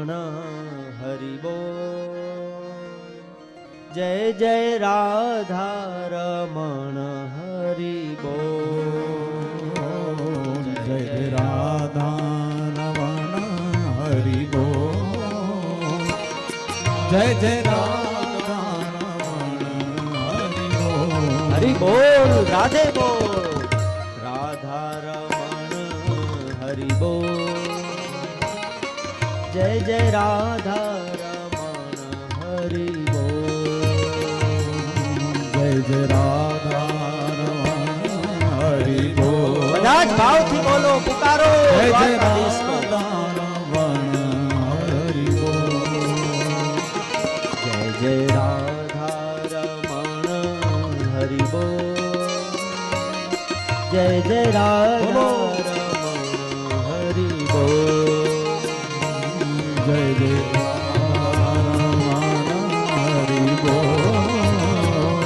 રમણ હરિ બોલ. જય જય રાધા રમણ હરિ બોલ. જય જય રાધા રમણ હરિ બોલ. જય જય રાધા રમણ હરિ બોલ. હરિ બોલ રાધે બોલ. રાધા રમણ હરિ બોલ. જય જય રાધા રમણ હરિ બોલ. જય જય રાધા રમણ હરિ બોલ. બધા જ ભાવથી બોલો, પુકારો. જય જય દ્વારકાધીશ કો. રાધા રમણ હરિ બોલ. જય જય રાધા રમણ હરિ બોલ. જય જય રાધા રમણ હરિ બોલ. જય જય હરિ બોલ.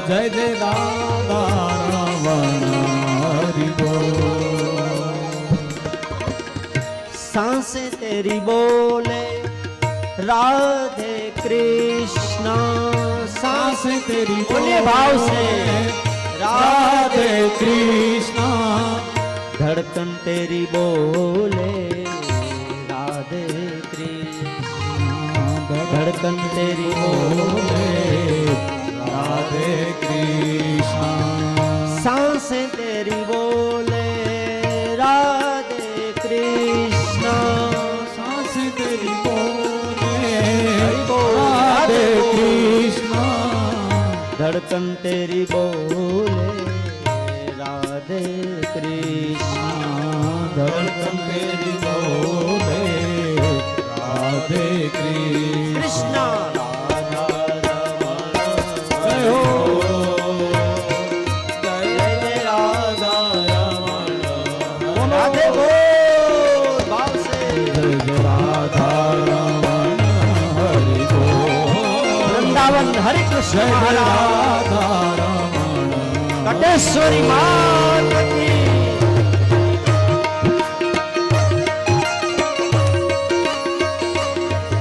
જય જય રાધા રમણ હરિ બોલ. सांसें तेरी बोले राधे कृष्णा. सांसें तेरी बोलिए भाव से राधे कृष्णा. धड़कन तेरी बोले राधे कृष्णा. धड़कन तेरी बोले राधे कृष्णा. सांसें तेरी बोले राधे कृष्णा. सांसें तेरी बोले राधे राधे कृष्णा. धड़कन तेरी बोले राधे कृष्णा. धड़कन तेरी बोले राधे कृष्णा. कृष्णा राधा जय हो जय जय राधा रमण राधे बोल भाव से. जय जय राधा रमण हरि बोल. वृंदावन हरे कृष्ण जय जय महाराज राधा रमण कटेश्वरी माता की.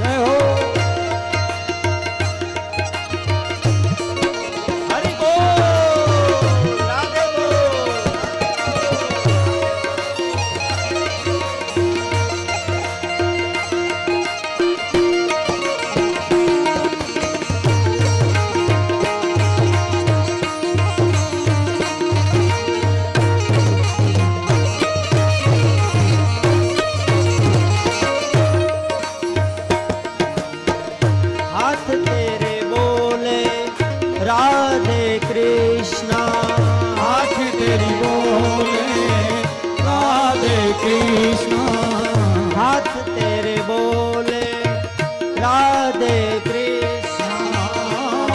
जय हो. हरि बोल राधे बोल. हाथ तेरे बोले राधे कृष्णा. आँख तेरी बोले राधे कृष्णा. हाथ तेरे बोले राधे कृष्णा.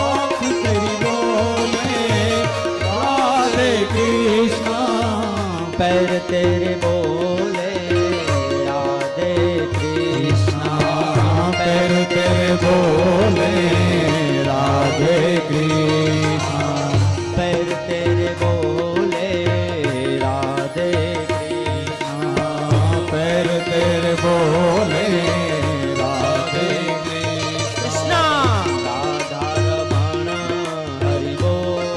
आँख तेरी बोले राधे कृष्णा. पैर तेरे बोले राधे कृष्णा. पैर तेरे बोले राधे कृष्णा. पैर तेरे बोले राधे कृष्णा. पैर तेरे बोले राधे कृष्णा. कृष्णा राधा रमण हरि बोल.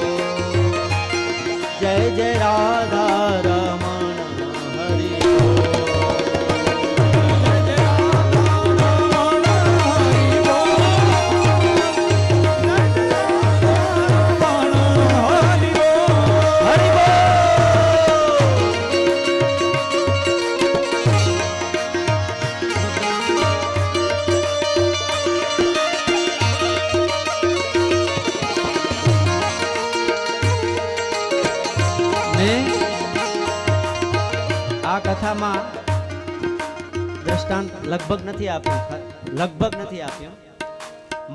जय जय राधा रमण हरि बोल. हरि बोल. મેં આ કથામાં દ્રષ્ટાંત લગભગ નથી આપ્યું.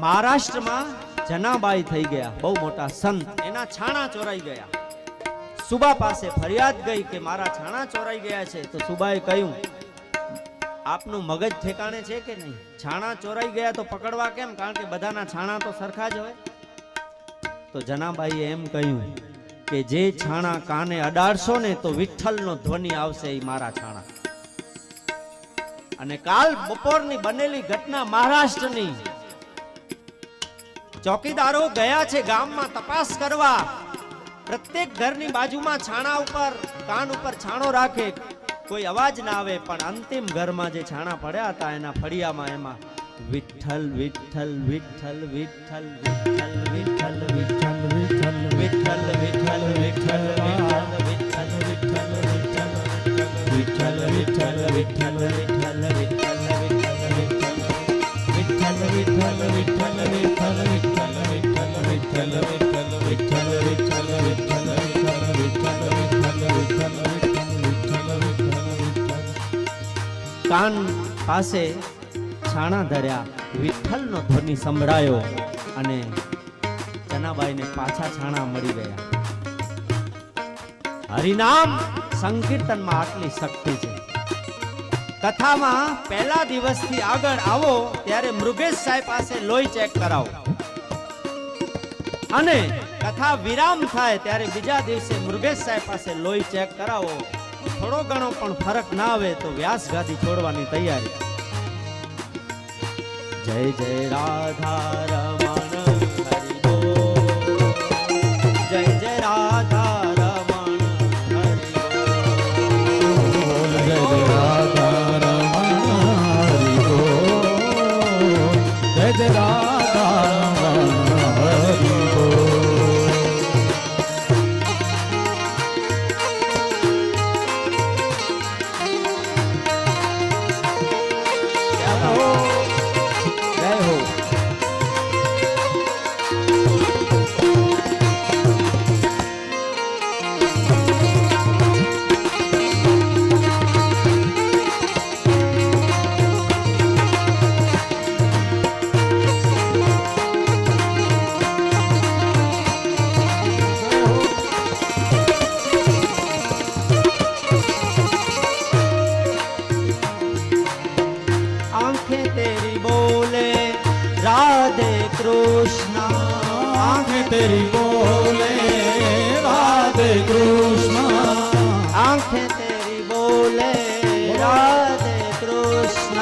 મહારાષ્ટ્રમાં જનાબાઈ થઈ ગયા, બહુ મોટા સંત. એના છાણા ચોરાઈ ગયા. સુબા પાસે ફરિયાદ ગઈ કે મારા છાણા ચોરાઈ ગયા છે. તો સુબાએ કહ્યું, આપનું મગજ ઠેકાણે છે કે નહીં? છાણા ચોરાઈ ગયા તો પકડવા કેમ? કારણ કે બધાના છાણા તો સરખા જ હોય. તો જનાબાઈએ એમ કહ્યું કે જે છાણા કાને અડાડશો ને તો વિઠ્ઠલનો ધ્વનિ આવશે, એ મારા છાણા. અને કાલ બપોરની બનેલી ઘટના મહારાષ્ટ્રની ચોકીદારો ગયા છે ગામમાં તપાસ કરવા. પ્રત્યેક ઘરની બાજુમાં છાણા ઉપર કાન ઉપર છાણો રાખે, કોઈ અવાજ ના આવે, પણ અંતિમ ઘરમાં જે છાણા પડ્યા હતા એના ફળિયામાં એમાં વિઠ્ઠલ વિઠ્ઠલ વિઠ્ઠલ વિઠ્ઠલ વિઠ્ઠલ વિઠ્ઠલ વિઠ્ઠલ વિઠ્ઠલ વિઠ્ઠલ વિઠ્ઠલ વિઠ્ઠલ વિઠ્ઠલ વિઠ્ઠલ વિઠ્ઠલ વિઠ્ઠલ વિઠ્ઠલ વિઠ્ઠલ વિઠ્ઠલ કાન પાસે છાણા ધર્યા, વિઠ્ઠલનો ધ્વનિ સંભળાયો અને જનાબાઈને પાછા છાણા મળી ગયા. હરિનામ સંકીર્તનમાં આટલી શક્તિ છે. કથામાં પહેલા દિવસથી આગળ આવો ત્યારે મૃગેશ સાહેબ પાસે લોહી ચેક કરાવો અને કથા વિરામ થાય ત્યારે બીજા દિવસે મૃગેશ સાહેબ પાસે લોહી ચેક કરાવો. થોડો ઘણો પણ ફરક ના આવે તો વ્યાસ ગાદી છોડવાની તૈયારી. જય જય રાધા રમણ હરિ બોલ, જય જય રાધા રમણ હરિ બોલ, જય જય રાધા રમણ હરિ બોલ, જય જય રાધા રમણ હરિ બોલ. आंखें तेरी बोले राधे कृष्ण, आंखें तेरी बोले राधे कृष्ण, आंखें तेरी बोले राधे कृष्ण,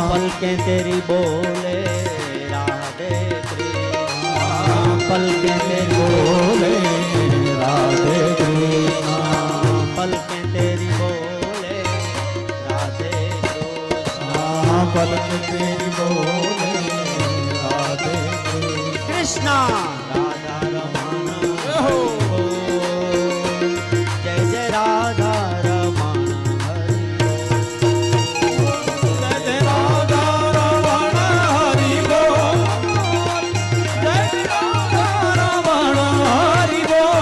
पलकें तेरी बोले राधे कृष्ण, पलकें तेरी बोले राधे कृष्ण, पलकें तेरी बोले राधे कृष्ण, पलक तेरी बोले राधे कृष्ण राधा रमण हरि बोल, जय जय राधा रमण हरि बोल, जय जय राधा रमण हरि बोल, जय जय राधा रमण हरि बोल.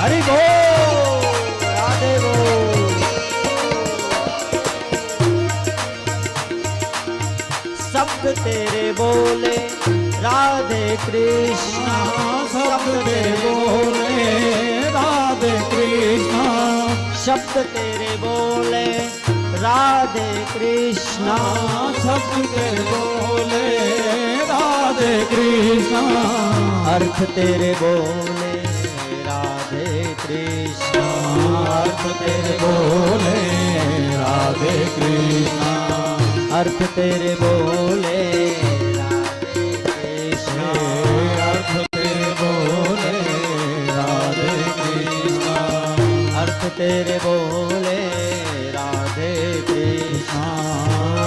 हरि बोल राधे बोल. शब्द तेरे बोले राधे कृष्ण, शब्द तेरे बोले राधे कृष्ण, शब्द तेरे बोले राधे कृष्ण, शब्द तेरे बोले राधे कृष्ण, अर्थ तेरे बोले राधे कृष्ण, अर्थ तेरे बोले राधे कृष्ण, अर्थ तेरे बोले राधे कृष्ण, अर्थ तेरे बोले राधे कृष्ण, अर्थ तेरे बोले राधे कृष्ण,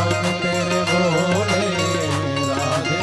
अर्थ तेरे बोले राधे